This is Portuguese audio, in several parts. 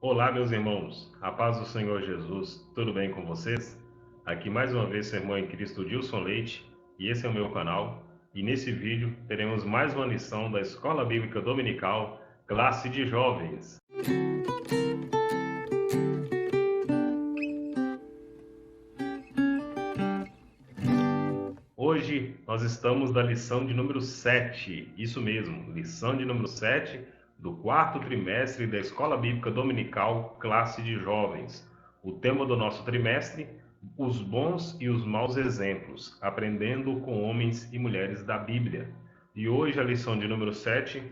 Olá, meus irmãos, a paz do Senhor Jesus, tudo bem com vocês? Aqui mais uma vez seu irmão em Cristo Dilson Leite, e esse é o meu canal, e nesse vídeo teremos mais uma lição da Escola Bíblica Dominical, classe de jovens. Hoje nós estamos na lição de número 7, isso mesmo, lição de número 7 do quarto trimestre da Escola Bíblica Dominical, classe de jovens. O tema do nosso trimestre, os bons e os maus exemplos, aprendendo com homens e mulheres da Bíblia. E hoje a lição de número 7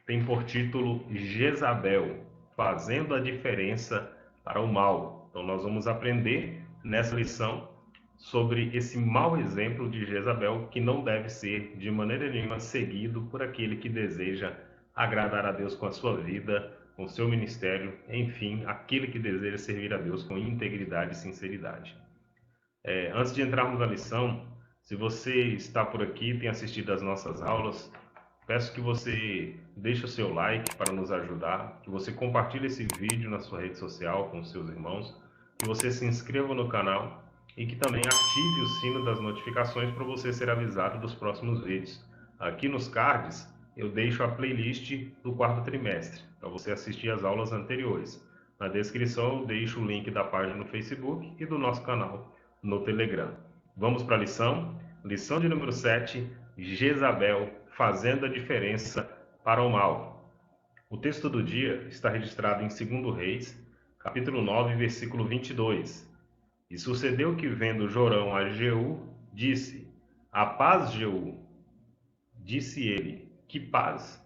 tem por título Jezabel, fazendo a diferença para o mal. Então nós vamos aprender nessa lição sobre esse mau exemplo de Jezabel, que não deve ser de maneira nenhuma seguido por aquele que deseja agradar a Deus com a sua vida, com o seu ministério, enfim, aquele que deseja servir a Deus com integridade e sinceridade. Antes de entrarmos na lição, se você está por aqui e tem assistido às nossas aulas, peço que você deixe o seu like para nos ajudar, que você compartilhe esse vídeo na sua rede social com os seus irmãos, que você se inscreva no canal e que também ative o sino das notificações para você ser avisado dos próximos vídeos. Aqui nos cards eu deixo a playlist do quarto trimestre, para você assistir às aulas anteriores. Na descrição eu deixo o link da página no Facebook e do nosso canal no Telegram. Vamos para a lição? Lição de número 7, Jezabel, fazendo a diferença para o mal. O texto do dia está registrado em 2 Reis, capítulo 9, versículo 22. E sucedeu que, vendo Jorão a Jeú, disse: A paz, Jeú. Disse ele: Que paz?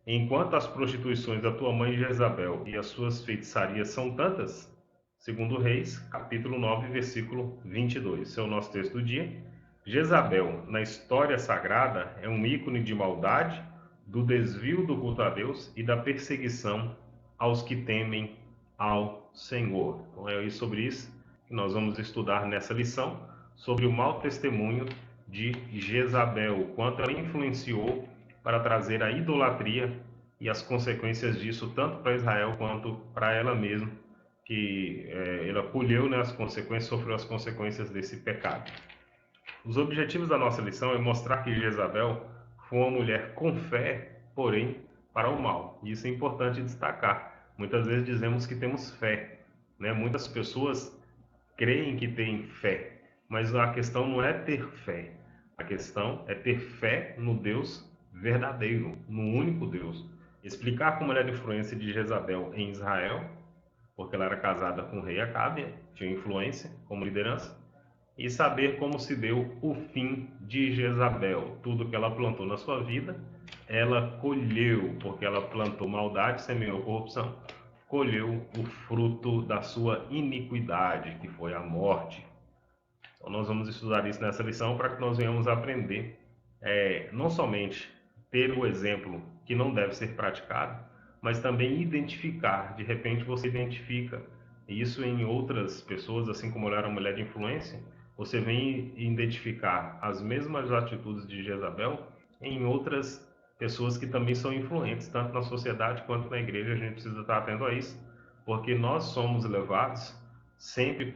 Enquanto as prostituições da tua mãe Jezabel e as suas feitiçarias são tantas? 2 Reis, capítulo 9, versículo 22. Esse é o nosso texto do dia. Jezabel, na história sagrada, é um ícone de maldade, do desvio do culto a Deus e da perseguição aos que temem ao Senhor. Então é sobre isso que nós vamos estudar nessa lição, sobre o mau testemunho de Jezabel, o quanto ela influenciou para trazer a idolatria e as consequências disso, tanto para Israel quanto para ela mesma, que ela colheu, as consequências, sofreu as consequências desse pecado. Os objetivos da nossa lição é mostrar que Jezabel foi uma mulher com fé, porém para o mal. E isso é importante destacar. Muitas vezes dizemos que temos fé, Muitas pessoas creem que têm fé, mas a questão não é ter fé. A questão é ter fé no Deus verdadeiro, no único Deus. Explicar como era a influência de Jezabel em Israel, porque ela era casada com o rei Acabe, tinha influência como liderança, e saber como se deu o fim de Jezabel. Tudo que ela plantou na sua vida, ela colheu, porque ela plantou maldade, semeou corrupção, colheu o fruto da sua iniquidade, que foi a morte. Então nós vamos estudar isso nessa lição para que nós venhamos aprender, não somente ter o exemplo que não deve ser praticado, mas também identificar. De repente você identifica isso em outras pessoas, assim como ela era uma mulher de influência, você vem identificar as mesmas atitudes de Jezabel em outras pessoas que também são influentes, tanto na sociedade quanto na igreja. A gente precisa estar atento a isso, porque nós somos levados sempre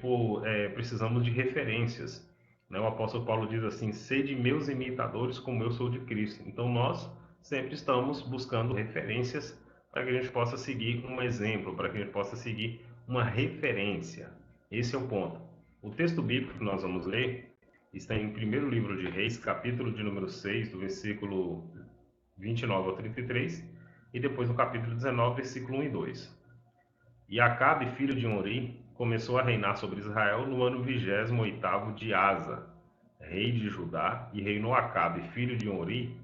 precisamos de referências. O apóstolo Paulo diz assim: sede meus imitadores como eu sou de Cristo. Então nós sempre estamos buscando referências para que a gente possa seguir um exemplo, para que a gente possa seguir uma referência. Esse é o ponto. O texto bíblico que nós vamos ler está em 1º livro de Reis, capítulo de número 6, do versículo 29 ao 33, e depois no capítulo 19, versículo 1 e 2. E Acabe, filho de Onri, começou a reinar sobre Israel no ano 28º de Asa, rei de Judá, e reinou Acabe, filho de Onri,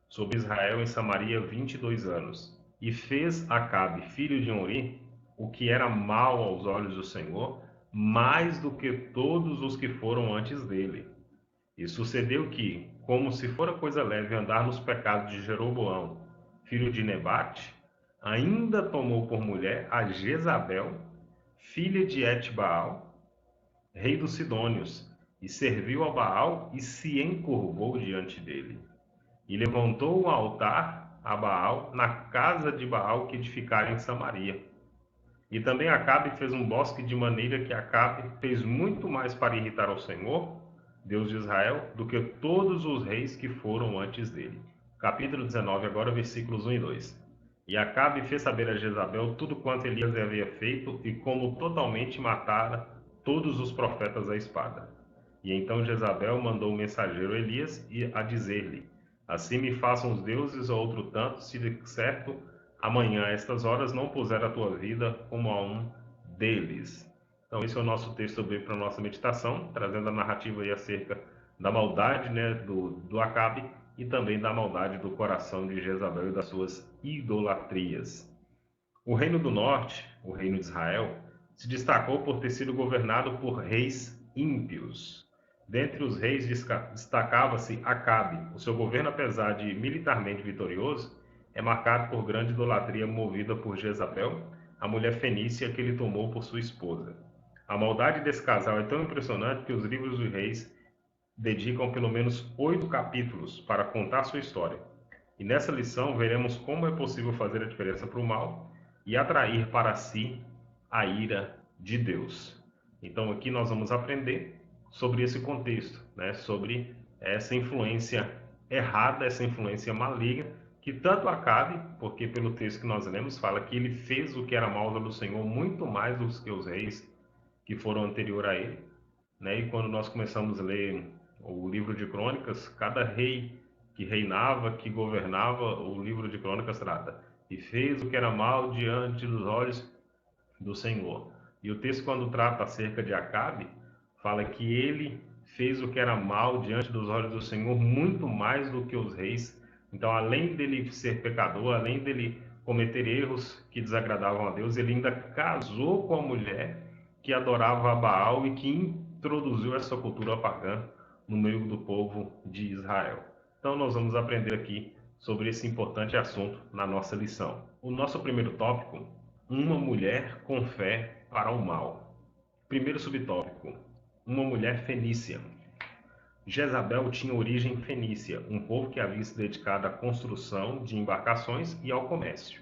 sobre Israel em Samaria 22 anos. E fez Acabe, filho de Onri, o que era mal aos olhos do Senhor, mais do que todos os que foram antes dele. E sucedeu que, como se fora coisa leve andar nos pecados de Jeroboão, filho de Nebate, ainda tomou por mulher a Jezabel, filha de Etbaal, rei dos Sidônios, e serviu a Baal e se encurvou diante dele. E levantou um altar a Baal na casa de Baal que edificara em Samaria. E também Acabe fez um bosque, de maneira que Acabe fez muito mais para irritar ao Senhor, Deus de Israel, do que todos os reis que foram antes dele. Capítulo 19, agora versículos 1 e 2. E Acabe fez saber a Jezabel tudo quanto Elias havia feito e como totalmente matara todos os profetas à espada. E então Jezabel mandou o mensageiro Elias a dizer-lhe: Assim me façam os deuses ou outro tanto, se de certo amanhã a estas horas não puser a tua vida como a um deles. Então esse é o nosso texto B para a nossa meditação, trazendo a narrativa aí acerca da maldade, né, do Acabe e também da maldade do coração de Jezabel e das suas idolatrias. O reino do norte, o reino de Israel, se destacou por ter sido governado por reis ímpios. Dentre os reis destacava-se Acabe. O seu governo, apesar de militarmente vitorioso, é marcado por grande idolatria movida por Jezabel, a mulher fenícia que ele tomou por sua esposa. A maldade desse casal é tão impressionante que os livros dos reis dedicam pelo menos 8 capítulos para contar sua história. E nessa lição veremos como é possível fazer a diferença para o mal e atrair para si a ira de Deus. Então aqui nós vamos aprender sobre esse contexto, né? Sobre essa influência errada, essa influência maligna, que tanto Acabe, porque pelo texto que nós lemos fala que ele fez o que era mal do Senhor muito mais do que os reis que foram anterior a ele, né? E quando nós começamos a ler o livro de Crônicas, cada rei que reinava, que governava, o livro de Crônicas trata, e fez o que era mal diante dos olhos do Senhor. E o texto, quando trata acerca de Acabe, fala que ele fez o que era mal diante dos olhos do Senhor muito mais do que os reis. Então, além dele ser pecador, além dele cometer erros que desagradavam a Deus, ele ainda casou com a mulher que adorava a Baal e que introduziu essa cultura pagã no meio do povo de Israel. Então, nós vamos aprender aqui sobre esse importante assunto na nossa lição. O nosso primeiro tópico: uma mulher com fé para o mal. Primeiro subtópico: uma mulher fenícia. Jezabel tinha origem fenícia, um povo que havia se dedicado à construção de embarcações e ao comércio.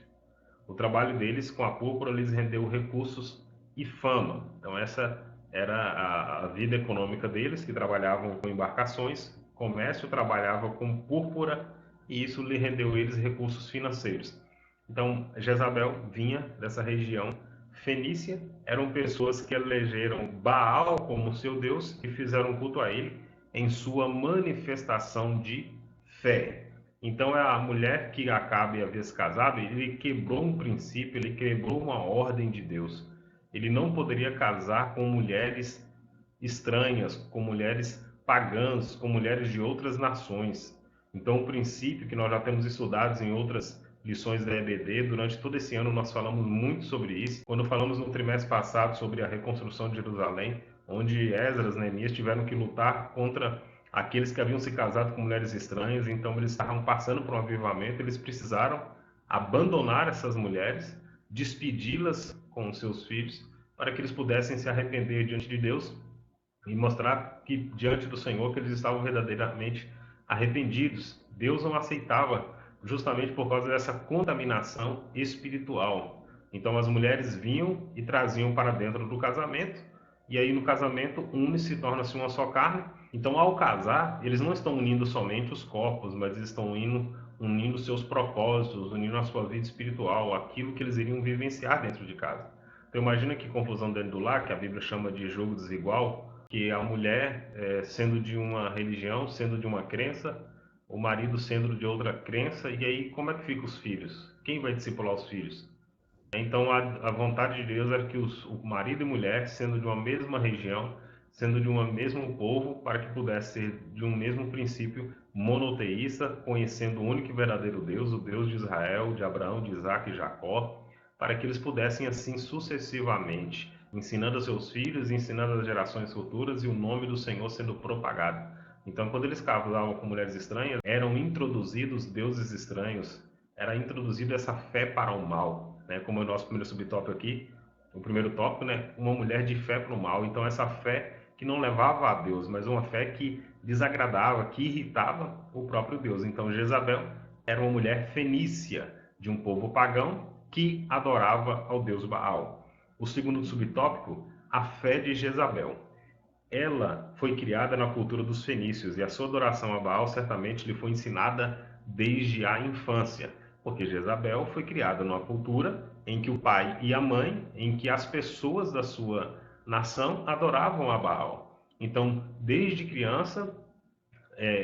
O trabalho deles com a púrpura lhes rendeu recursos e fama. Então essa era a vida econômica deles, que trabalhavam com embarcações, comércio, trabalhava com púrpura, e isso lhe rendeu eles recursos financeiros. Então Jezabel vinha dessa região fenícia, eram pessoas que elegeram Baal como seu Deus e fizeram culto a ele em sua manifestação de fé. Então é a mulher que Acabe havia se casado, ele quebrou um princípio, ele quebrou uma ordem de Deus. Ele não poderia casar com mulheres estranhas, com mulheres pagãs, com mulheres de outras nações. Então, o princípio que nós já temos estudado em outras lições da EBD, durante todo esse ano nós falamos muito sobre isso. Quando falamos no trimestre passado sobre a reconstrução de Jerusalém, onde Esdras e Neemias tiveram que lutar contra aqueles que haviam se casado com mulheres estranhas, então eles estavam passando por um avivamento, eles precisaram abandonar essas mulheres, despedi-las com os seus filhos, para que eles pudessem se arrepender diante de Deus e mostrar que diante do Senhor que eles estavam verdadeiramente arrependidos. Deus não aceitava justamente por causa dessa contaminação espiritual. Então as mulheres vinham e traziam para dentro do casamento, e aí no casamento une-se, torna-se uma só carne. Então ao casar, eles não estão unindo somente os corpos, mas eles estão unindo seus propósitos, unindo a sua vida espiritual, aquilo que eles iriam vivenciar dentro de casa. Então imagina que confusão dentro do lar, que a Bíblia chama de jogo desigual, que a mulher sendo de uma religião, sendo de uma crença, o marido sendo de outra crença, e aí como é que ficam os filhos? Quem vai discipular os filhos? Então a vontade de Deus era que o marido e mulher, sendo de uma mesma região, sendo de um mesmo povo, para que pudesse ser de um mesmo princípio monoteísta, conhecendo o único e verdadeiro Deus, o Deus de Israel, de Abraão, de Isaac e Jacó, para que eles pudessem assim sucessivamente, ensinando a seus filhos, ensinando às gerações futuras, e o nome do Senhor sendo propagado. Então, quando eles casavam com mulheres estranhas, eram introduzidos deuses estranhos, era introduzida essa fé para o mal, né? Como é o nosso primeiro subtópico aqui, o primeiro tópico, né? Uma mulher de fé para o mal. Então, essa fé que não levava a Deus, mas uma fé que desagradava, que irritava o próprio Deus. Então, Jezabel era uma mulher fenícia, de um povo pagão, que adorava ao deus Baal. O segundo subtópico, a fé de Jezabel. Ela foi criada na cultura dos fenícios e a sua adoração a Baal certamente lhe foi ensinada desde a infância, porque Jezabel foi criada numa cultura em que o pai e a mãe, em que as pessoas da sua nação adoravam a Baal. Então, desde criança,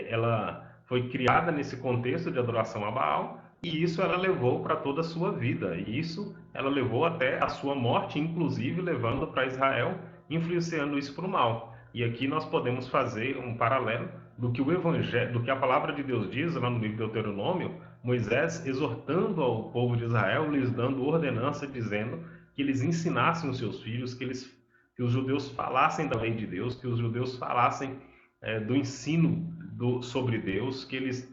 ela foi criada nesse contexto de adoração a Baal e isso ela levou para toda a sua vida. E isso ela levou até a sua morte, inclusive levando para Israel, influenciando isso para o mal. E aqui nós podemos fazer um paralelo do que o evangelho, do que a palavra de Deus diz lá no livro de Deuteronômio, Moisés exortando ao povo de Israel, lhes dando ordenança, dizendo que eles ensinassem os seus filhos, que os judeus falassem da lei de Deus, que os judeus falassem do ensino sobre Deus, que eles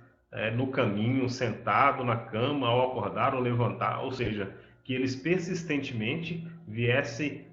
no caminho, sentado na cama, ao acordar ou levantar, ou seja, que eles persistentemente viessem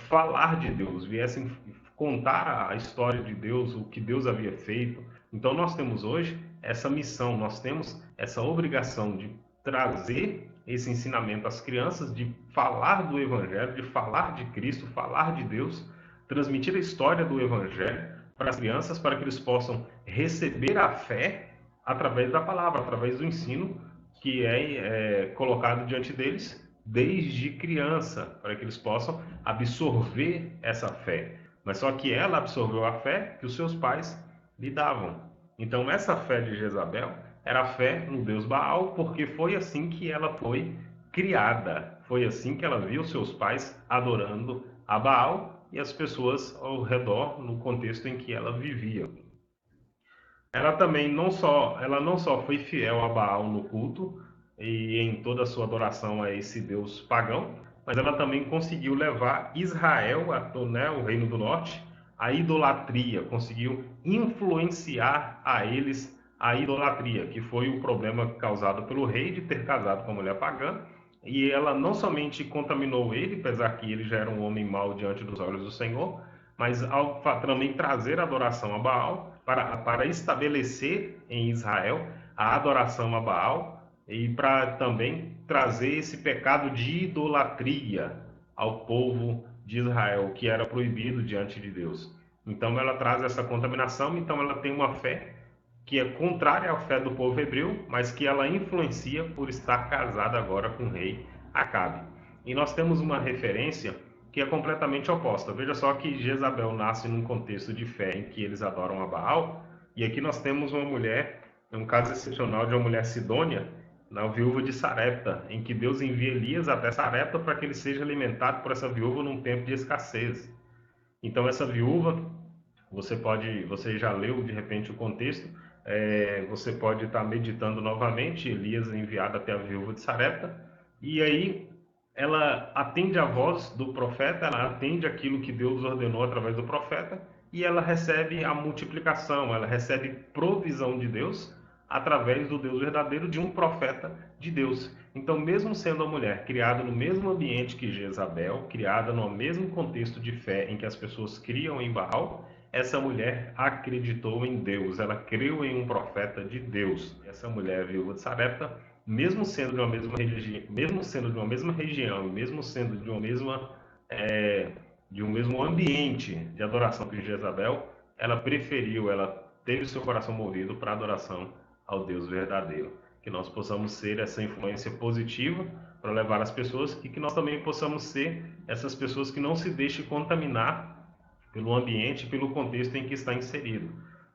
falar de Deus, viessem contar a história de Deus, o que Deus havia feito. Então nós temos hoje essa missão, nós temos essa obrigação de trazer esse ensinamento às crianças, de falar do Evangelho, de falar de Cristo, falar de Deus, transmitir a história do Evangelho para as crianças, para que eles possam receber a fé através da palavra, através do ensino que é colocado diante deles desde criança, para que eles possam absorver essa fé. Mas só que ela absorveu a fé que os seus pais lhe davam. Então essa fé de Jezabel era a fé no Deus Baal, porque foi assim que ela foi criada. Foi assim que ela viu seus pais adorando a Baal e as pessoas ao redor no contexto em que ela vivia. Ela também ela não só foi fiel a Baal no culto e em toda a sua adoração a esse Deus pagão, mas ela também conseguiu levar Israel, né, o Reino do Norte, à idolatria, conseguiu influenciar a eles a idolatria, que foi o problema causado pelo rei de ter casado com a mulher pagã, e ela não somente contaminou ele, apesar que ele já era um homem mau diante dos olhos do Senhor, mas ao também trazer a adoração a Baal, para estabelecer em Israel a adoração a Baal e para também trazer esse pecado de idolatria ao povo de Israel, que era proibido diante de Deus. Então ela traz essa contaminação, então ela tem uma fé que é contrária à fé do povo hebreu, mas que ela influencia por estar casada agora com o rei Acabe. E nós temos uma referência que é completamente oposta. Veja só que Jezabel nasce num contexto de fé em que eles adoram a Baal, e aqui nós temos uma mulher, um caso excepcional de uma mulher sidônia, na viúva de Sarepta, em que Deus envia Elias até Sarepta para que ele seja alimentado por essa viúva num tempo de escassez. Então essa viúva, você já leu de repente o contexto, você pode estar meditando novamente, Elias é enviado até a viúva de Sarepta, e aí ela atende a voz do profeta, ela atende aquilo que Deus ordenou através do profeta, e ela recebe a multiplicação, ela recebe provisão de Deus através do Deus verdadeiro de um profeta de Deus. Então, mesmo sendo a mulher criada no mesmo ambiente que Jezabel, criada no mesmo contexto de fé em que as pessoas criam em Baal, essa mulher acreditou em Deus, ela creu em um profeta de Deus. Essa mulher, viúva de Sarepta, mesmo sendo de uma mesma região, mesmo sendo de uma mesma região, mesmo sendo de uma mesma de um mesmo ambiente de adoração que Jezabel, ela preferiu, ela teve seu coração movido para a adoração ao Deus verdadeiro. Que nós possamos ser essa influência positiva para levar as pessoas e que nós também possamos ser essas pessoas que não se deixem contaminar pelo ambiente, pelo contexto em que está inserido.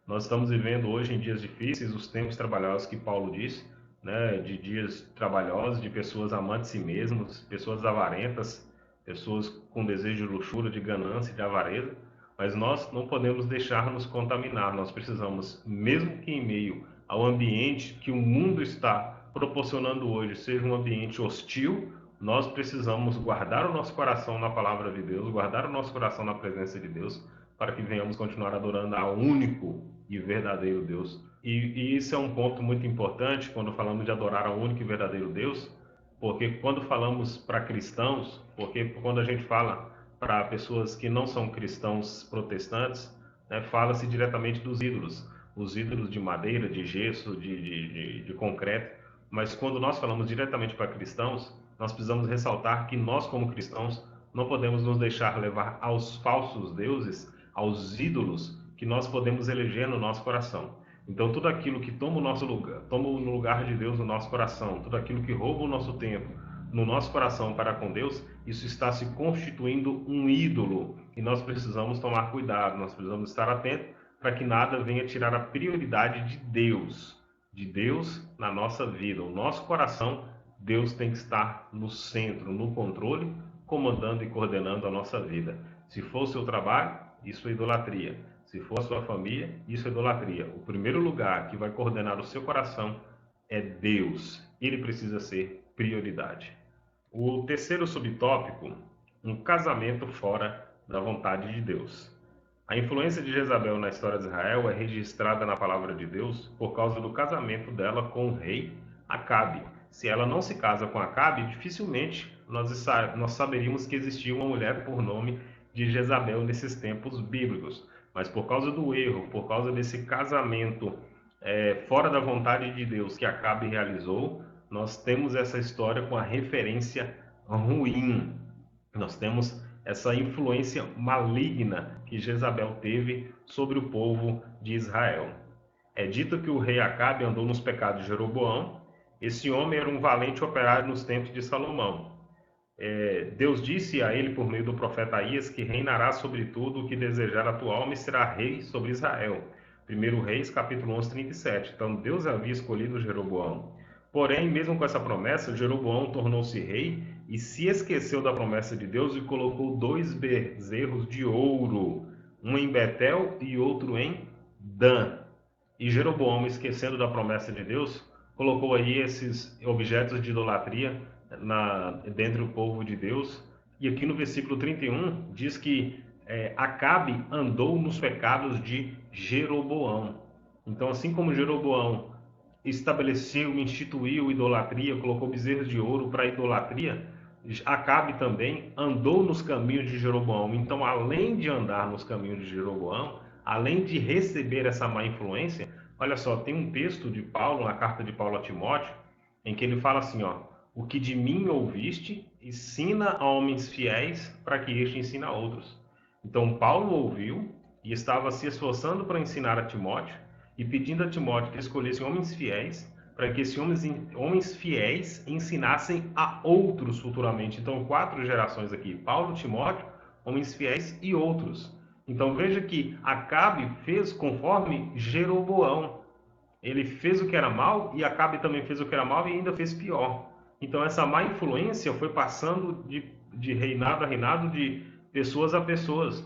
Nós estamos vivendo hoje em dias difíceis, os tempos trabalhosos que Paulo disse, né, de dias trabalhosos, de pessoas amantes de si mesmos, pessoas avarentas, pessoas com desejo de luxúria, de ganância, de avareza, mas nós não podemos deixar nos contaminar, nós precisamos, mesmo que em meio ao ambiente que o mundo está proporcionando hoje seja um ambiente hostil, nós precisamos guardar o nosso coração na palavra de Deus, guardar o nosso coração na presença de Deus, para que venhamos continuar adorando ao único e verdadeiro Deus. E isso é um ponto muito importante quando falamos de adorar ao único e verdadeiro Deus, porque quando falamos para cristãos, porque quando a gente fala para pessoas que não são cristãos protestantes, né, fala-se diretamente dos ídolos, os ídolos de madeira, de gesso, de concreto, mas quando nós falamos diretamente para cristãos, nós precisamos ressaltar que nós como cristãos, não podemos nos deixar levar aos falsos deuses, aos ídolos que nós podemos eleger no nosso coração. Então, tudo aquilo que toma o nosso lugar, toma o lugar de Deus no nosso coração, tudo aquilo que rouba o nosso tempo no nosso coração para com Deus, isso está se constituindo um ídolo. E nós precisamos tomar cuidado, nós precisamos estar atentos para que nada venha tirar a prioridade de Deus na nossa vida. O nosso coração, Deus tem que estar no centro, no controle, comandando e coordenando a nossa vida. Se for o seu trabalho, isso é idolatria. Se for a sua família, isso é idolatria. O primeiro lugar que vai coordenar o seu coração é Deus. Ele precisa ser prioridade. O terceiro subtópico, um casamento fora da vontade de Deus. A influência de Jezabel na história de Israel é registrada na palavra de Deus por causa do casamento dela com o rei Acabe. Se ela não se casa com Acabe, dificilmente nós saberíamos que existia uma mulher por nome de Jezabel nesses tempos bíblicos. Mas por causa do erro, por causa desse casamento fora da vontade de Deus que Acabe realizou, nós temos essa história com a referência ruim. Nós temos essa influência maligna que Jezabel teve sobre o povo de Israel. É dito que o rei Acabe andou nos pecados de Jeroboão. Esse homem era um valente operário nos tempos de Salomão. Deus disse a ele por meio do profeta Aías que reinará sobre tudo o que desejar a tua alma e será rei sobre Israel. 1 Reis, capítulo 11, 37. Então Deus havia escolhido Jeroboão. Porém, mesmo com essa promessa, Jeroboão tornou-se rei e se esqueceu da promessa de Deus e colocou 2 bezerros de ouro, um em Betel e outro em Dan. E Jeroboão, esquecendo da promessa de Deus, colocou aí esses objetos de idolatria dentro do povo de Deus. E aqui no versículo 31 diz que Acabe andou nos pecados de Jeroboão. Então, assim como Jeroboão estabeleceu, instituiu idolatria, colocou bezerros de ouro para idolatria, Acabe também andou nos caminhos de Jeroboão. Então, além de andar nos caminhos de Jeroboão, além de receber essa má influência, olha só, tem um texto de Paulo, na carta de Paulo a Timóteo, em que ele fala assim, o que de mim ouviste, ensina a homens fiéis para que este ensine a outros. Então, Paulo ouviu e estava se esforçando para ensinar a Timóteo e pedindo a Timóteo que escolhesse homens fiéis para que esses homens fiéis ensinassem a outros futuramente. Então, 4 gerações aqui, Paulo, Timóteo, homens fiéis e outros. Então, veja que Acabe fez conforme Jeroboão. Ele fez o que era mal e Acabe também fez o que era mal e ainda fez pior. Então, essa má influência foi passando de reinado a reinado, de pessoas a pessoas.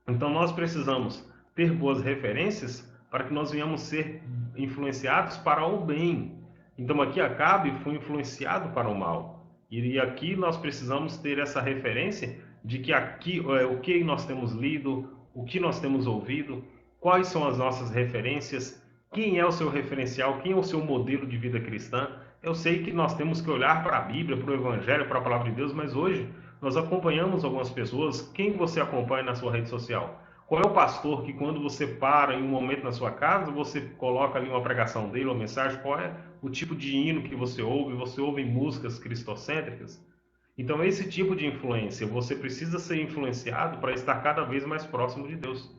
Então, nós precisamos ter boas referências para que nós venhamos ser influenciados para o bem. Então, aqui Acabe foi influenciado para o mal. E aqui nós precisamos ter essa referência de que aqui o que nós temos lido, o que nós temos ouvido, quais são as nossas referências, quem é o seu referencial, quem é o seu modelo de vida cristã. Eu sei que nós temos que olhar para a Bíblia, para o Evangelho, para a Palavra de Deus, mas hoje nós acompanhamos algumas pessoas. Quem você acompanha na sua rede social? Qual é o pastor que quando você para em um momento na sua casa, você coloca ali uma pregação dele, uma mensagem? Qual é o tipo de hino que você ouve? Você ouve músicas cristocêntricas? Então, esse tipo de influência, você precisa ser influenciado para estar cada vez mais próximo de Deus.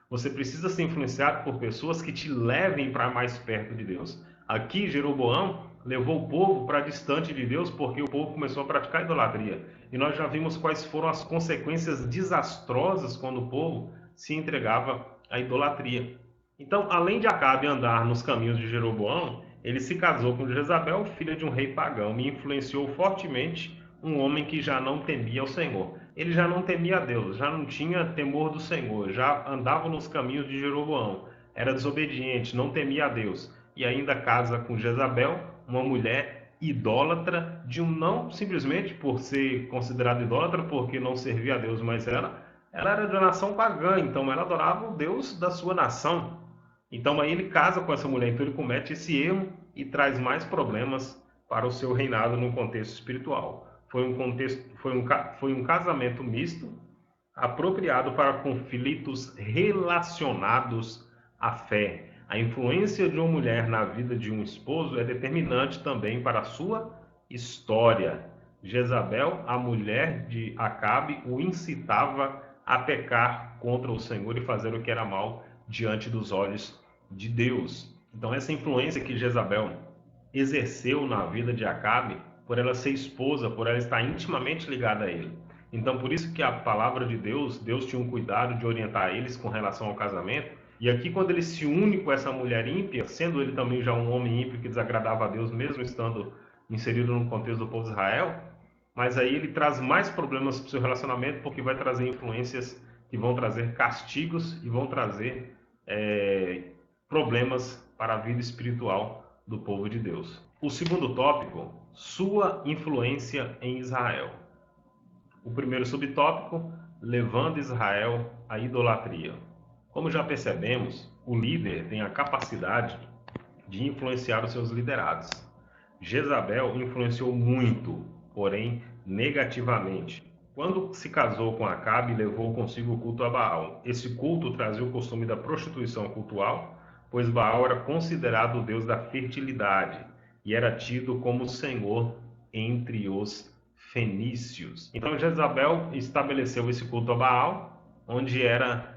Você precisa ser influenciado por pessoas que te levem para mais perto de Deus. Aqui, Jeroboão levou o povo para distante de Deus porque o povo começou a praticar idolatria. E nós já vimos quais foram as consequências desastrosas quando o povo se entregava à idolatria. Então, além de Acabe andar nos caminhos de Jeroboão, ele se casou com Jezabel, filha de um rei pagão, e influenciou fortemente um homem que já não temia o Senhor. Ele já não temia a Deus, já não tinha temor do Senhor, já andava nos caminhos de Jeroboão, era desobediente, não temia a Deus, e ainda casa com Jezabel, uma mulher idólatra, não simplesmente por ser considerada idólatra, porque não servia a Deus, mas ela era de uma nação pagã, então ela adorava o Deus da sua nação. Então aí ele casa com essa mulher, então ele comete esse erro e traz mais problemas para o seu reinado no contexto espiritual. Foi um casamento misto, apropriado para conflitos relacionados à fé. A influência de uma mulher na vida de um esposo é determinante também para a sua história. Jezabel, a mulher de Acabe, o incitava a pecar contra o Senhor e fazer o que era mal diante dos olhos de Deus. Então, essa influência que Jezabel exerceu na vida de Acabe, por ela ser esposa, por ela estar intimamente ligada a ele. Então, por isso que a palavra de Deus, Deus tinha um cuidado de orientar eles com relação ao casamento. E aqui, quando ele se une com essa mulher ímpia, sendo ele também já um homem ímpio que desagradava a Deus, mesmo estando inserido no contexto do povo de Israel, mas aí ele traz mais problemas para o seu relacionamento, porque vai trazer influências que vão trazer castigos e vão trazer problemas para a vida espiritual do povo de Deus. O segundo tópico, sua influência em Israel. O primeiro subtópico, levando Israel à idolatria. Como já percebemos, o líder tem a capacidade de influenciar os seus liderados. Jezabel influenciou muito, porém negativamente. Quando se casou com Acabe, levou consigo o culto a Baal. Esse culto trazia o costume da prostituição cultual, pois Baal era considerado o deus da fertilidade e era tido como senhor entre os fenícios. Então Jezabel estabeleceu esse culto a Baal, onde era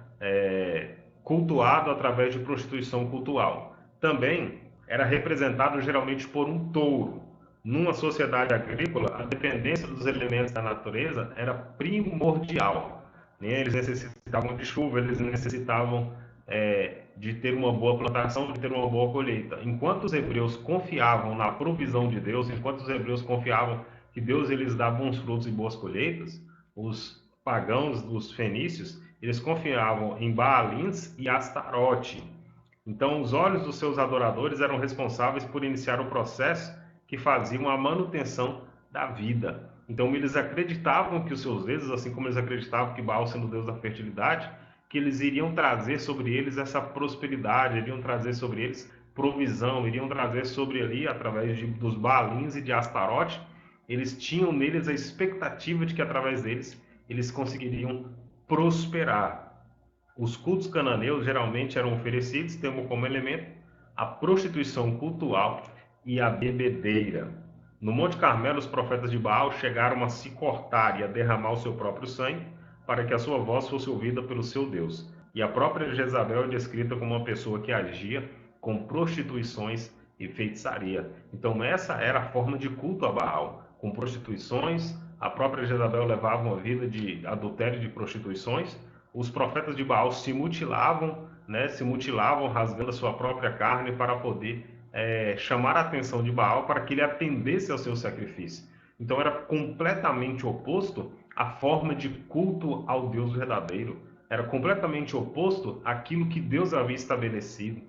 cultuado através de prostituição cultural. Também era representado geralmente por um touro. Numa sociedade agrícola, a dependência dos elementos da natureza era primordial. Eles necessitavam de chuva, eles necessitavam de ter uma boa plantação, de ter uma boa colheita. Enquanto os hebreus confiavam na provisão de Deus, enquanto os hebreus confiavam que Deus lhes dá bons frutos e boas colheitas, os pagãos dos fenícios, eles confiavam em Baalins e Astarote. Então, os olhos dos seus adoradores eram responsáveis por iniciar o processo que faziam a manutenção da vida. Então, eles acreditavam que os seus deuses, assim como eles acreditavam que Baal, sendo o deus da fertilidade, que eles iriam trazer sobre eles essa prosperidade, iriam trazer sobre eles provisão, iriam trazer sobre ele, através dos Baalins e de Astarote, eles tinham neles a expectativa de que através deles eles conseguiriam prosperar. Os cultos cananeus geralmente eram oferecidos, tendo como elemento a prostituição cultural e a bebedeira. No Monte Carmelo, os profetas de Baal chegaram a se cortar e a derramar o seu próprio sangue para que a sua voz fosse ouvida pelo seu Deus. E a própria Jezabel é descrita como uma pessoa que agia com prostituições e feitiçaria. Então essa era a forma de culto a Baal, com prostituições. A própria Jezabel levava uma vida de adultério e de prostituições. Os profetas de Baal se mutilavam, rasgando a sua própria carne para poder chamar a atenção de Baal para que ele atendesse ao seu sacrifício. Então era completamente oposto à forma de culto ao Deus verdadeiro. Era completamente oposto àquilo que Deus havia estabelecido.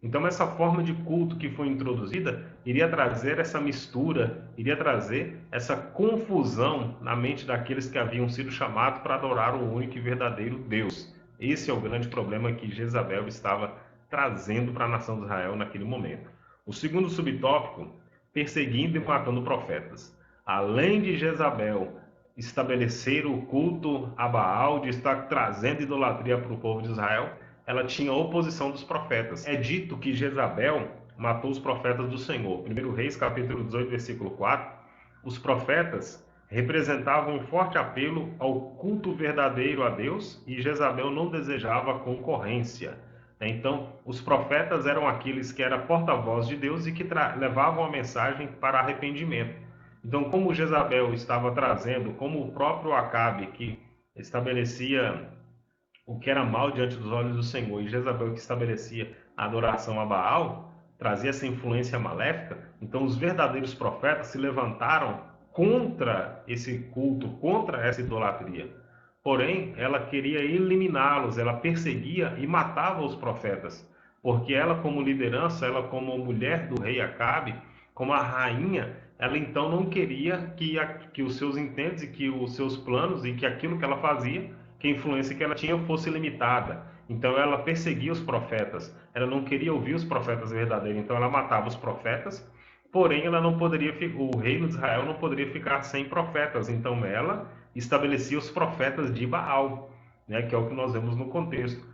Então essa forma de culto que foi introduzida iria trazer essa mistura, iria trazer essa confusão na mente daqueles que haviam sido chamados para adorar o único e verdadeiro Deus. Esse é o grande problema que Jezabel estava trazendo para a nação de Israel naquele momento. O segundo subtópico, perseguindo e matando profetas. Além de Jezabel estabelecer o culto a Baal, de estar trazendo idolatria para o povo de Israel, ela tinha a oposição dos profetas. É dito que Jezabel matou os profetas do Senhor. 1 Reis, capítulo 18, versículo 4. Os profetas representavam um forte apelo ao culto verdadeiro a Deus e Jezabel não desejava concorrência. Então, os profetas eram aqueles que eram porta-voz de Deus e que levavam a mensagem para arrependimento. Então, como Jezabel estava trazendo, como o próprio Acabe, que estabelecia o que era mal diante dos olhos do Senhor, e Jezabel que estabelecia a adoração a Baal, trazia essa influência maléfica, então os verdadeiros profetas se levantaram contra esse culto, contra essa idolatria. Porém, ela queria eliminá-los, ela perseguia e matava os profetas, porque ela como liderança, ela como mulher do rei Acabe, como a rainha, ela então não queria que os seus intentos e que os seus planos e que aquilo que ela fazia, que a influência que ela tinha fosse limitada. Então ela perseguia os profetas, ela não queria ouvir os profetas verdadeiros, então ela matava os profetas, porém ela não poderia, o reino de Israel não poderia ficar sem profetas, então ela estabelecia os profetas de Baal, né, que é o que nós vemos no contexto.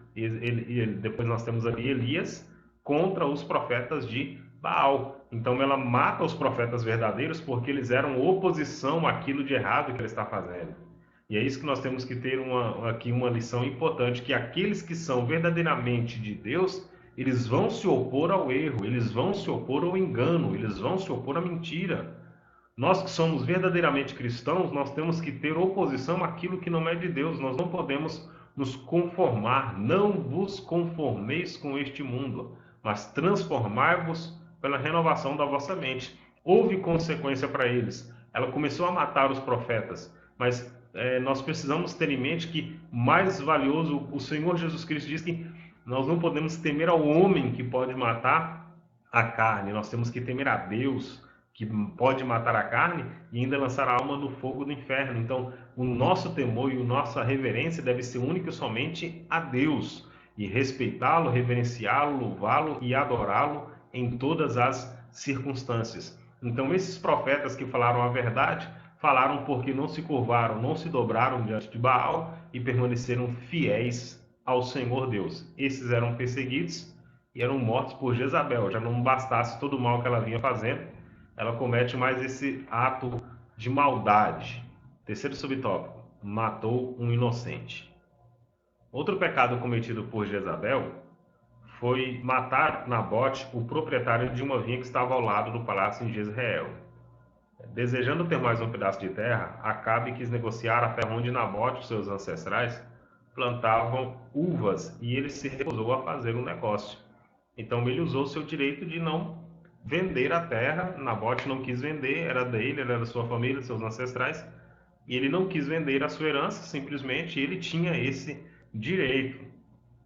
Depois nós temos ali Elias contra os profetas de Baal. Então ela mata os profetas verdadeiros porque eles eram oposição àquilo de errado que ele está fazendo. E é isso que nós temos que ter aqui uma lição importante, que aqueles que são verdadeiramente de Deus, eles vão se opor ao erro, eles vão se opor ao engano, eles vão se opor à mentira. Nós que somos verdadeiramente cristãos, nós temos que ter oposição àquilo que não é de Deus. Nós não podemos nos conformar. Não vos conformeis com este mundo, mas transformai-vos pela renovação da vossa mente. Houve consequência para eles. Ela começou a matar os profetas, mas nós precisamos ter em mente que mais valioso, o Senhor Jesus Cristo diz que nós não podemos temer ao homem que pode matar a carne, nós temos que temer a Deus, que pode matar a carne e ainda lançar a alma no fogo do inferno. Então, o nosso temor e a nossa reverência deve ser única e somente a Deus, e respeitá-lo, reverenciá-lo, louvá-lo e adorá-lo em todas as circunstâncias. Então, esses profetas que falaram a verdade, falaram porque não se curvaram, não se dobraram diante de Baal e permaneceram fiéis ao Senhor Deus. Esses eram perseguidos e eram mortos por Jezabel. Já não bastasse todo o mal que ela vinha fazendo, ela comete mais esse ato de maldade. Terceiro subtópico: matou um inocente. Outro pecado cometido por Jezabel foi matar Nabote, o proprietário de uma vinha que estava ao lado do palácio em Jezreel. Desejando ter mais um pedaço de terra, Acabe quis negociar a terra onde Nabote e seus ancestrais plantavam uvas, e ele se recusou a fazer o negócio. Então ele usou seu direito de não vender a terra. Nabote não quis vender, era dele, era da sua família, seus ancestrais, e ele não quis vender a sua herança, simplesmente ele tinha esse direito.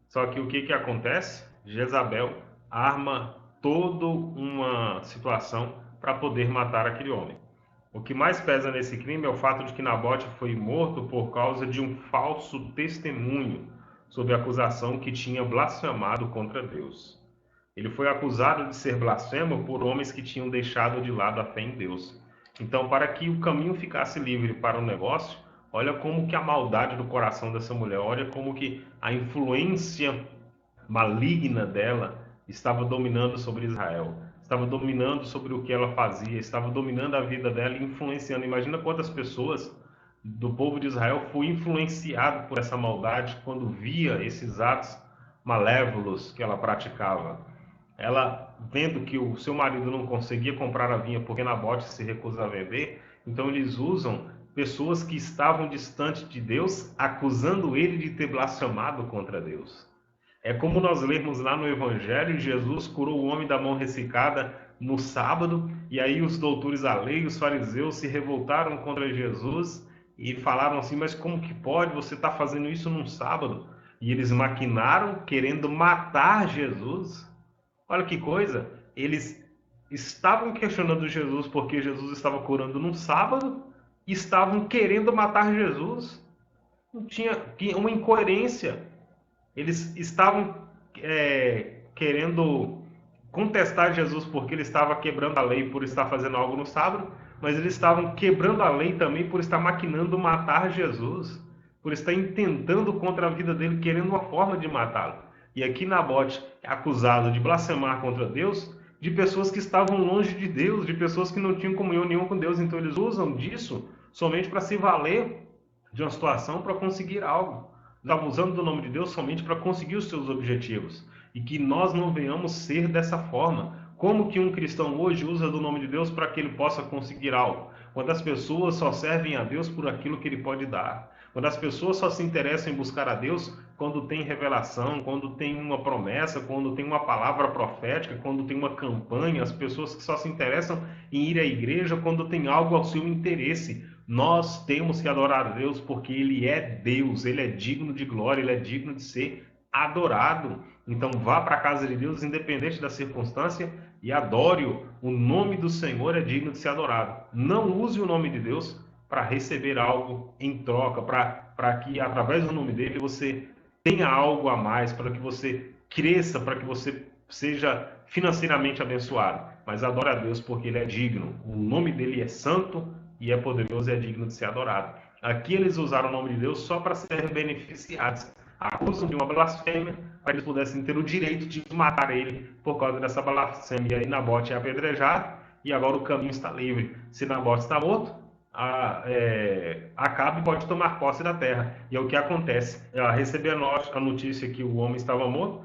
Só que o que acontece? Jezabel arma toda uma situação para poder matar aquele homem. O que mais pesa nesse crime é o fato de que Nabote foi morto por causa de um falso testemunho, sob a acusação que tinha blasfemado contra Deus. Ele foi acusado de ser blasfemo por homens que tinham deixado de lado a fé em Deus. Então, para que o caminho ficasse livre para o negócio, olha como que a maldade do coração dessa mulher, olha como que a influência maligna dela estava dominando sobre Israel, estava dominando sobre o que ela fazia, estava dominando a vida dela e influenciando. Imagina quantas pessoas do povo de Israel foi influenciado por essa maldade quando via esses atos malévolos que ela praticava. Ela, vendo que o seu marido não conseguia comprar a vinha porque Nabote se recusa a vender, então eles usam pessoas que estavam distantes de Deus, acusando ele de ter blasfemado contra Deus. É como nós lermos lá no Evangelho: Jesus curou o homem da mão ressecada no sábado, e aí os doutores da lei, os fariseus, se revoltaram contra Jesus e falaram assim: mas como que pode, você estar fazendo isso num sábado? E eles maquinaram querendo matar Jesus. Olha que coisa, eles estavam questionando Jesus porque Jesus estava curando num sábado e estavam querendo matar Jesus. Não tinha uma incoerência. Eles estavam querendo contestar Jesus porque ele estava quebrando a lei por estar fazendo algo no sábado, mas eles estavam quebrando a lei também por estar maquinando matar Jesus, por estar intentando contra a vida dele, querendo uma forma de matá-lo. E aqui Nabote é acusado de blasfemar contra Deus, de pessoas que estavam longe de Deus, de pessoas que não tinham comunhão nenhuma com Deus. Então eles usam disso somente para se valer de uma situação para conseguir algo. Estavam usando do nome de Deus somente para conseguir os seus objetivos. E que nós não venhamos ser dessa forma. Como que um cristão hoje usa do nome de Deus para que ele possa conseguir algo? Quando as pessoas só servem a Deus por aquilo que ele pode dar. Quando as pessoas só se interessam em buscar a Deus quando tem revelação, quando tem uma promessa, quando tem uma palavra profética, quando tem uma campanha. As pessoas que só se interessam em ir à igreja quando tem algo ao seu interesse. Nós temos que adorar a Deus porque Ele é Deus, Ele é digno de glória, Ele é digno de ser adorado. Então vá para a casa de Deus, independente da circunstância, e adore-o. O nome do Senhor é digno de ser adorado. Não use o nome de Deus para receber algo em troca, para que através do nome dele você tenha algo a mais, para que você cresça, para que você seja financeiramente abençoado. Mas adore a Deus porque Ele é digno. O nome dele é santo e é poderoso e é digno de ser adorado. Aqui eles usaram o nome de Deus só para serem beneficiados. acusam de uma blasfêmia, para eles pudessem ter o direito de matar ele por causa dessa blasfêmia. E Nabote é apedrejado, e agora o caminho está livre. Se Nabote está morto, Acabe pode tomar posse da terra. E é o que acontece. Receber a notícia que o homem estava morto,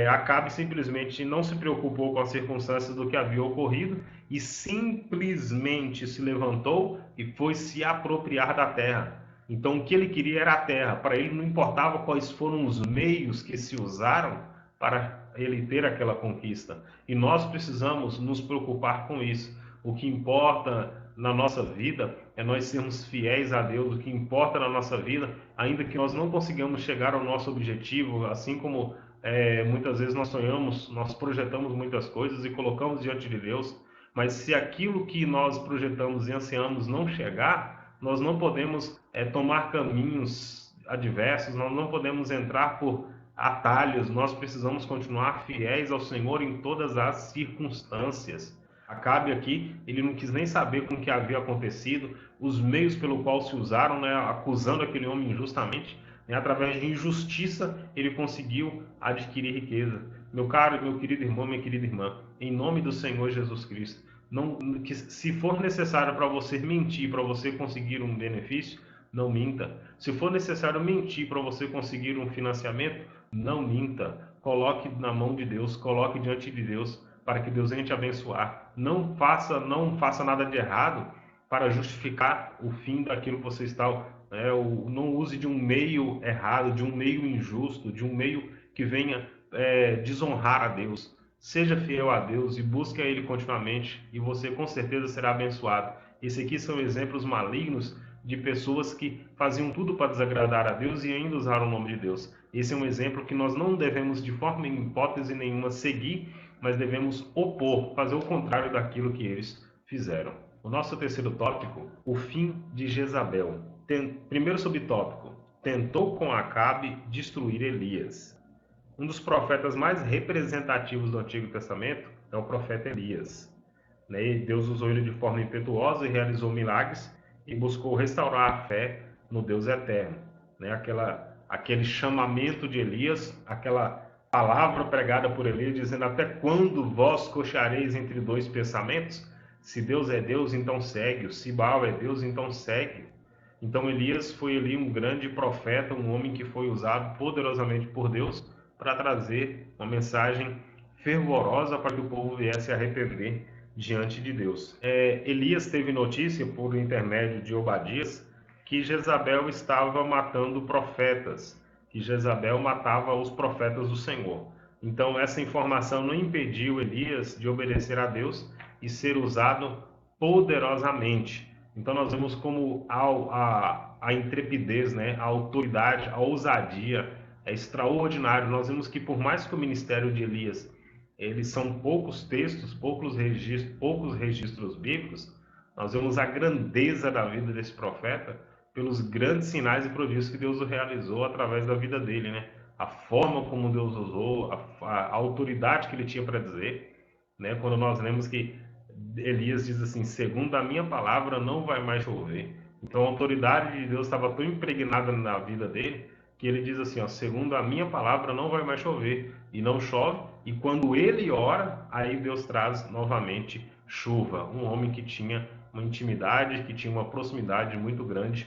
Acabe simplesmente não se preocupou com as circunstâncias do que havia ocorrido e simplesmente se levantou e foi se apropriar da terra. Então, o que ele queria era a terra. Para ele não importava quais foram os meios que se usaram para ele ter aquela conquista. E nós precisamos nos preocupar com isso. O que importa na nossa vida é nós sermos fiéis a Deus. O que importa na nossa vida, ainda que nós não consigamos chegar ao nosso objetivo, assim como muitas vezes nós sonhamos, nós projetamos muitas coisas e colocamos diante de Deus, mas se aquilo que nós projetamos e ansiamos não chegar, nós não podemos tomar caminhos adversos, nós não podemos entrar por atalhos, nós precisamos continuar fiéis ao Senhor em todas as circunstâncias. Acabe aqui, ele não quis nem saber com o que havia acontecido, os meios pelo qual se usaram, né, acusando aquele homem injustamente, né, através de injustiça, ele conseguiu adquirir riqueza. Meu caro, meu querido irmão, minha querida irmã, em nome do Senhor Jesus Cristo, não, que se for necessário para você mentir, para você conseguir um benefício, não minta. Se for necessário mentir para você conseguir um financiamento, não minta. Coloque na mão de Deus, coloque diante de Deus, para que Deus venha te abençoar. Não faça nada de errado para justificar o fim daquilo que você está. Não use de um meio errado, de um meio injusto, de um meio que venha desonrar a Deus. Seja fiel a Deus e busque a Ele continuamente e você com certeza será abençoado. Esses aqui são exemplos malignos de pessoas que faziam tudo para desagradar a Deus e ainda usaram o nome de Deus. Esse é um exemplo que nós não devemos de forma, em hipótese nenhuma, seguir, mas devemos opor, fazer o contrário daquilo que eles fizeram. O nosso terceiro tópico, o fim de Jezabel. Primeiro subtópico, tentou com Acabe destruir Elias. Um dos profetas mais representativos do Antigo Testamento é o profeta Elias. Deus usou ele de forma impetuosa e realizou milagres e buscou restaurar a fé no Deus eterno. Aquele chamamento de Elias, aquela palavra pregada por Elias, dizendo: até quando vós cocheareis entre dois pensamentos? Se Deus é Deus, então segue. Se Baal é Deus, então segue. Então Elias foi ali um grande profeta, um homem que foi usado poderosamente por Deus para trazer uma mensagem fervorosa para que o povo viesse a arrepender diante de Deus. Elias teve notícia, por intermédio de Obadias, que Jezabel estava matando profetas, que Jezabel matava os profetas do Senhor. Então essa informação não impediu Elias de obedecer a Deus e ser usado poderosamente. Então nós vemos como a intrepidez, né, a autoridade, a ousadia é extraordinário. Nós vemos que por mais que o ministério de Elias, eles são poucos textos, poucos registros bíblicos, nós vemos a grandeza da vida desse profeta pelos grandes sinais e prodígios que Deus realizou através da vida dele, né? A forma como Deus usou, a autoridade que ele tinha para dizer, né? Quando nós lemos que Elias diz assim: segundo a minha palavra não vai mais chover. Então a autoridade de Deus estava tão impregnada na vida dele que ele diz assim: segundo a minha palavra não vai mais chover. E não chove, e quando ele ora, aí Deus traz novamente chuva. Um homem que tinha uma intimidade, que tinha uma proximidade muito grande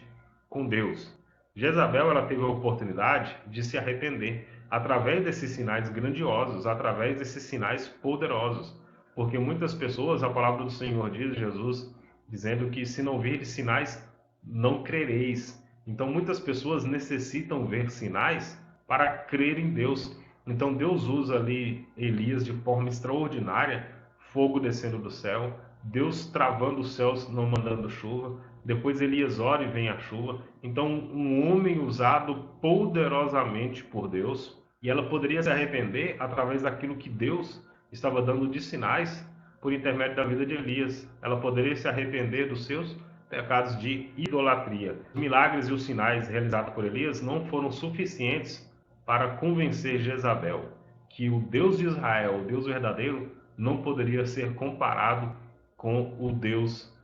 com Deus. Jezabel, ela teve a oportunidade de se arrepender através desses sinais grandiosos, através desses sinais poderosos. Porque muitas pessoas, a palavra do Senhor diz, Jesus, dizendo que se não virdes sinais, não crereis. Então muitas pessoas necessitam ver sinais para crer em Deus. Então Deus usa ali Elias de forma extraordinária, fogo descendo do céu, Deus travando os céus, não mandando chuva, depois Elias ora e vem a chuva. Então um homem usado poderosamente por Deus, e ela poderia se arrepender através daquilo que Deus estava dando de sinais por intermédio da vida de Elias. Ela poderia se arrepender dos seus pecados de idolatria. Os milagres e os sinais realizados por Elias não foram suficientes para convencer Jezabel que o Deus de Israel, o Deus verdadeiro, não poderia ser comparado com o Deus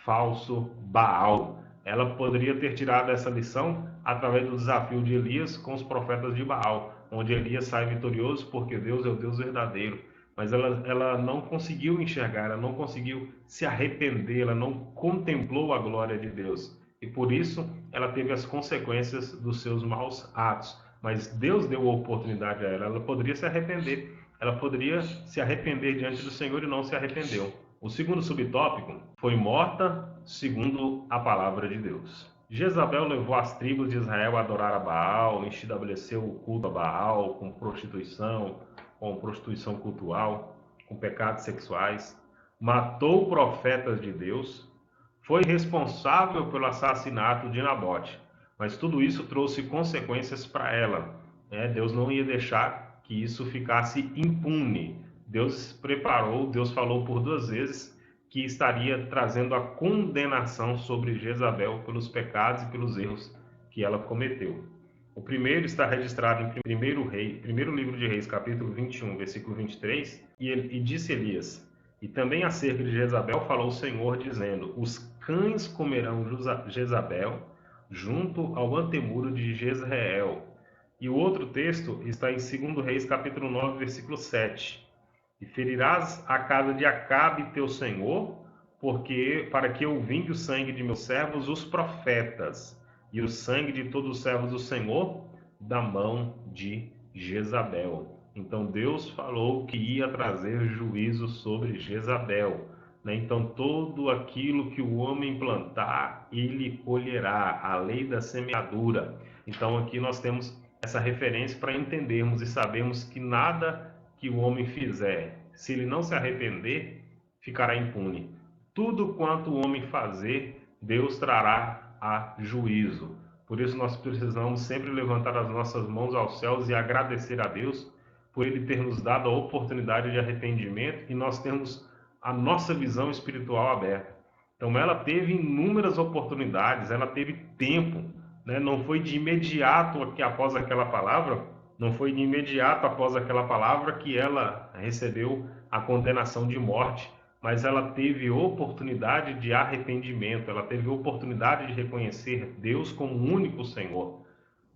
falso Baal. Ela poderia ter tirado essa lição através do desafio de Elias com os profetas de Baal, onde Elias sai vitorioso porque Deus é o Deus verdadeiro. Mas ela não conseguiu enxergar, ela não conseguiu se arrepender, ela não contemplou a glória de Deus. E por isso ela teve as consequências dos seus maus atos. Mas Deus deu a oportunidade a ela, ela poderia se arrepender. Ela poderia se arrepender diante do Senhor e não se arrependeu. O segundo subtópico foi morta segundo a palavra de Deus. Jezabel levou as tribos de Israel a adorar a Baal, estabeleceu o culto a Baal com prostituição cultural, com pecados sexuais, matou profetas de Deus, foi responsável pelo assassinato de Nabote. Mas tudo isso trouxe consequências para ela. Deus não ia deixar que isso ficasse impune. Deus preparou, Deus falou por 2 vezes que estaria trazendo a condenação sobre Jezabel pelos pecados e pelos erros que ela cometeu. O primeiro está registrado em primeiro livro de Reis, capítulo 21, versículo 23, e disse Elias: e também acerca de Jezabel falou o Senhor, dizendo: os cães comerão Jezabel junto ao antemuro de Jezreel. E o outro texto está em 2 Reis, capítulo 9, versículo 7. E ferirás a casa de Acabe, teu senhor, para que eu vingue o sangue de meus servos, os profetas, e o sangue de todos os servos do Senhor, da mão de Jezabel. Então Deus falou que ia trazer juízo sobre Jezabel. Então todo aquilo que o homem plantar, ele colherá, a lei da semeadura. Então aqui nós temos essa referência para entendermos e sabermos que nada que o homem fizer, se ele não se arrepender, ficará impune. Tudo quanto o homem fazer, Deus trará a juízo. Por isso nós precisamos sempre levantar as nossas mãos aos céus e agradecer a Deus por Ele ter nos dado a oportunidade de arrependimento e nós temos a nossa visão espiritual aberta. Então ela teve inúmeras oportunidades, ela teve tempo, Não foi de imediato após aquela palavra, que ela recebeu a condenação de morte, mas ela teve oportunidade de arrependimento, ela teve oportunidade de reconhecer Deus como o único Senhor,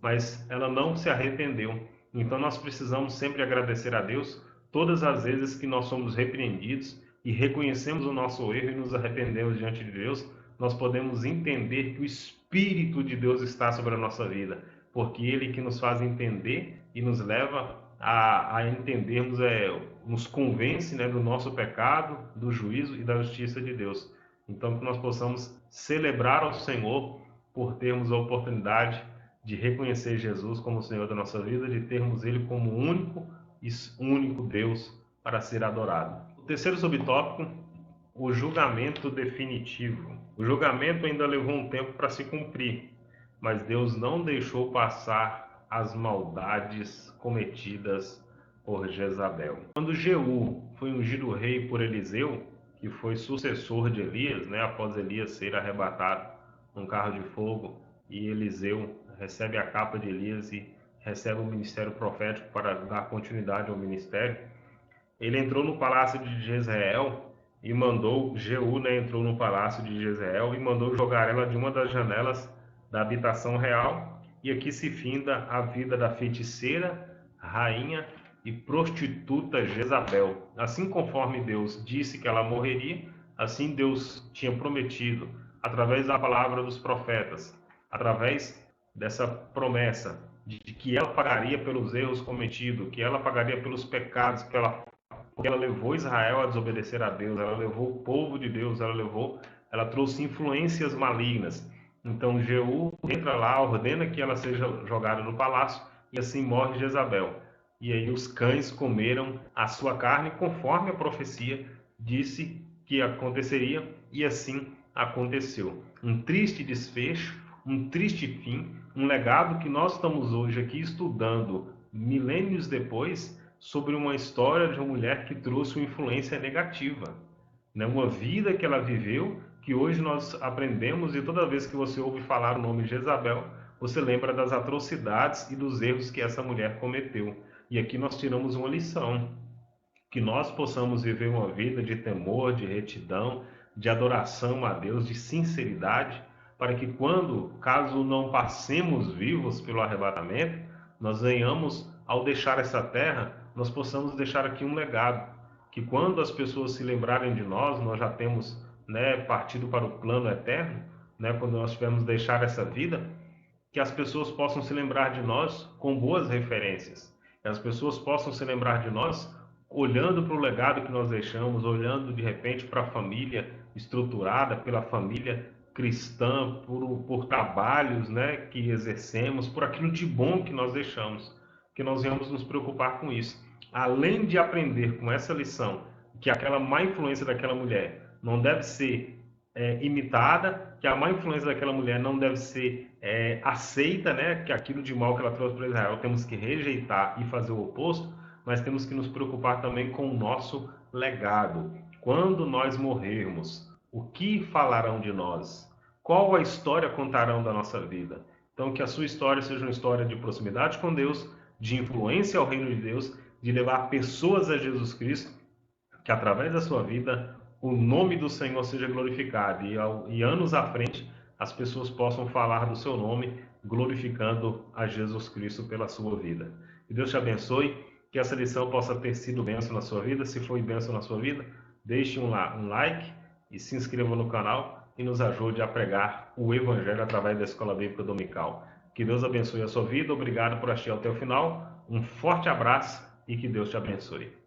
mas ela não se arrependeu. Então nós precisamos sempre agradecer a Deus todas as vezes que nós somos repreendidos e reconhecemos o nosso erro e nos arrependemos diante de Deus, nós podemos entender que o Espírito de Deus está sobre a nossa vida, porque Ele que nos faz entender e nos leva a entendermos, nos convence do nosso pecado, do juízo e da justiça de Deus. Então que nós possamos celebrar ao Senhor por termos a oportunidade de reconhecer Jesus como o Senhor da nossa vida, de termos Ele como o único Deus para ser adorado. O terceiro subtópico, o julgamento definitivo. O julgamento ainda levou um tempo para se cumprir, mas Deus não deixou passar as maldades cometidas por Jezabel. Quando Jeú foi ungido rei por Eliseu, que foi sucessor de Elias, após Elias ser arrebatado num carro de fogo, e Eliseu recebe a capa de Elias e recebe o ministério profético para dar continuidade ao ministério. Ele entrou no palácio de Jezreel e mandou, entrou no palácio de Jezreel e mandou jogar ela de uma das janelas da habitação real, e aqui se finda a vida da feiticeira, rainha e prostituta Jezabel. Assim conforme Deus disse que ela morreria, assim Deus tinha prometido, através da palavra dos profetas, através dessa promessa de que ela pagaria pelos erros cometidos, que ela pagaria pelos pecados, porque ela levou Israel a desobedecer a Deus, ela levou o povo de Deus, ela trouxe influências malignas. Então Jeú entra lá, ordena que ela seja jogada no palácio, e assim morre Jezabel. E aí os cães comeram a sua carne, conforme a profecia disse que aconteceria, e assim aconteceu. Um triste desfecho, um triste fim, um legado que nós estamos hoje aqui estudando, milênios depois, sobre uma história de uma mulher que trouxe uma influência negativa, uma vida que ela viveu, que hoje nós aprendemos, e toda vez que você ouve falar o nome Jezabel, você lembra das atrocidades e dos erros que essa mulher cometeu. E aqui nós tiramos uma lição, que nós possamos viver uma vida de temor, de retidão, de adoração a Deus, de sinceridade, para que caso não passemos vivos pelo arrebatamento, nós venhamos, ao deixar essa terra, nós possamos deixar aqui um legado, que quando as pessoas se lembrarem de nós, nós já temos, né, partido para o plano eterno, né, quando nós tivermos deixar essa vida, que as pessoas possam se lembrar de nós com boas referências, que as pessoas possam se lembrar de nós olhando para o legado que nós deixamos, olhando de repente para a família estruturada, pela família cristã, por trabalhos, né, que exercemos, por aquilo de bom que nós deixamos, que nós venhamos nos preocupar com isso. Além de aprender com essa lição, que aquela má influência daquela mulher não deve ser imitada, que a má influência daquela mulher não deve ser aceita, né? Que aquilo de mal que ela trouxe para Israel temos que rejeitar e fazer o oposto, mas temos que nos preocupar também com o nosso legado. Quando nós morrermos, o que falarão de nós? Qual a história contarão da nossa vida? Então, que a sua história seja uma história de proximidade com Deus, de influência ao reino de Deus, de levar pessoas a Jesus Cristo, que através da sua vida o nome do Senhor seja glorificado e anos à frente as pessoas possam falar do seu nome, glorificando a Jesus Cristo pela sua vida. Que Deus te abençoe, que essa lição possa ter sido bênção na sua vida. Se foi bênção na sua vida, deixe um like e se inscreva no canal e nos ajude a pregar o Evangelho através da Escola Bíblica Dominical. Que Deus abençoe a sua vida. Obrigado por assistir até o final. Um forte abraço e que Deus te abençoe.